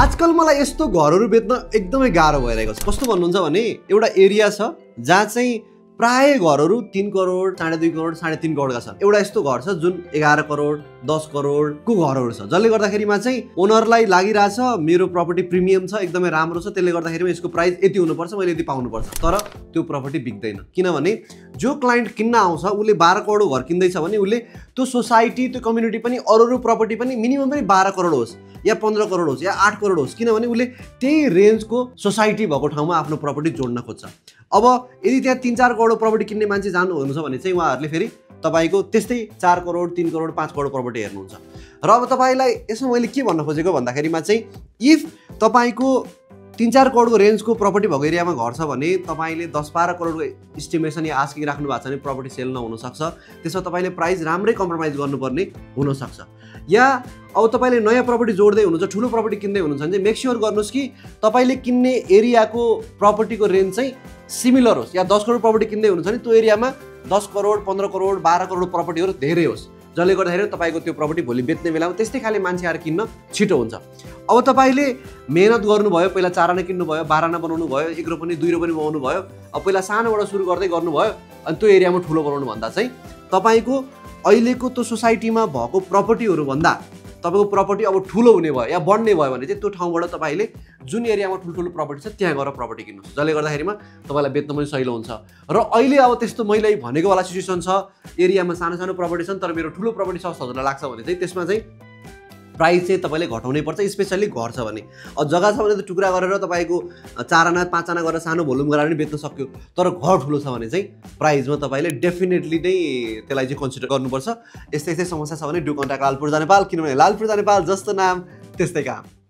आजकल मलाई यस्तो घरहरू बेच्न एकदमै गाह्रो भइरहेको छ। कस्तो भन्नुहुन्छ भने एउटा एरिया छ जहाँ चाहिँ प्राय घरहरू 3 करोड 2.5 करोड 3.5 करोडका छन्। एउटा यस्तो घर छ जुन 11 करोड 10 करोडको घरहरू छ, जसले गर्दाखेरिमा चाहिँ ओनरलाई लागिरहेछ मेरो प्रपर्टी प्रिमियम छ, एकदमै राम्रो छ, त्यसले गर्दाखेरि यसको प्राइस यति हुनुपर्छ, मैले यति पाउनुपर्छ। तर त्यो प्रपर्टी बिक्दैन, किनभने जो क्लाइन्ट किन्न आउँछ उसले 12 करोडको घर किन्दैछ भने उसले त्यो सोसाइटी त्यो कम्युनिटी पनि अरू प्रपर्टी पनि मिनिमम पनि 12 करोड होस् या 15 करोड होस् या 8 करोड होस्, किनभने उसले त्यही रेन्जको सोसाइटी भएको ठाउँमा आफ्नो प्रपर्टी जोड्न खोज्छ। अब यदि त्यहाँ 3-4 करोड प्रपर्टी किन्ने मान्छे जानु हुनुहुन्छ भने चाहिँ उहाँहरूले फेरि तपाईको त्यस्तै 4 करोड 3 करोड 5 करोड प्रपर्टी हेर्नुहुन्छ। र अब तपाईलाई यसमा मैले के भन्न खोजेको भन्दाखेरिमा चाहिँ इफ तपाईको 3-4 करोडको रेन्जको प्रपर्टी भएको एरियामा घर छ भने तपाईले 10-12 करोडको इस्टिमेसन या आस्किङ राख्नु भएको छ भने प्रपर्टी सेल नहुन सक्छ। त्यसमा तपाईले प्राइस राम्रै कम्प्रोमाइज गर्नुपर्ने हुन सक्छ। या अब तपाईले नयाँ प्रपर्टी जोड्दै हुनुहुन्छ, ठुलो प्रपर्टी किन्दै हुनुहुन्छ भने चाहिँ मेक स्योर गर्नुस् कि तपाईले किन्ने एरियाको प्रपर्टीको रेन्ज चाहिँ सिमिलर होस्। या 10 करोड प्रपर्टी किन्दै हुनुहुन्छ भने त्यो एरियामा 10 करोड 15 करोड 12 करोड प्रपर्टीहरू धेरै होस्, जसले गर्दाखेरि तपाईको त्यो प्रपर्टी भोलि बेच्ने बेलामा त्यस्तै खाले मान्छे आएर किन्न छिटो हुन्छ। अब तपाईले मेहनत गर्नुभयो, पहिला 4 आना किन्नु भयो, 12 आना बनाउनु भयो, 1 रोपनी 2 रोपनी बनाउनु भयो, अब पहिला सानोबाट सुरु गर्दै गर्नुभयो अनि त्यो एरियामा ठुलो बनाउनु भन्दा चाहिँ तपाईको अहिलेको त्यो सोसाइटीमा भएको प्रपर्टीहरू भन्दा तपाईको प्रपर्टी अब ठुलो हुने भयो या बढ्ने भयो भने चाहिँ त्यो ठाउँबाट तपाईले जुन एरियामा ठुल्ठुलो प्रपर्टी छ त्यहाँ गएर प्रपर्टी किन्नुहोस्, जसले गर्दाखेरिमा तपाईलाई बेच्न पनि सजिलो हुन्छ। र अहिले अब त्यस्तो मैले भनेको वाला सिचुएसन छ, एरियामा सानो सानो प्रपर्टी छन् तर मेरो ठुलो प्रपर्टी छ हजुरलाई लाग्छ भने चाहिँ त्यसमा चाहिँ प्राइस चाहिँ तपाईले घटाउनै पर्छ, स्पेशली घर छ भने। अब जग्गा छ भने त टुक्रा गरेर तपाईको 4 आना 5 आना गरेर सानो भोल्युम गराएर पनि बेच्न सक्यो, तर घर ठुलो छ भने चाहिँ प्राइसमा तपाईले डेफिनेटली नै त्यसलाई चाहिँ कन्सिडर गर्नुपर्छ। यस्तै समस्या छ भने डु कन्ट्याक्ट लालपुर नेपाल, किनभने लालपुर नेपाल जस्तो नाम त्यस्तै काम।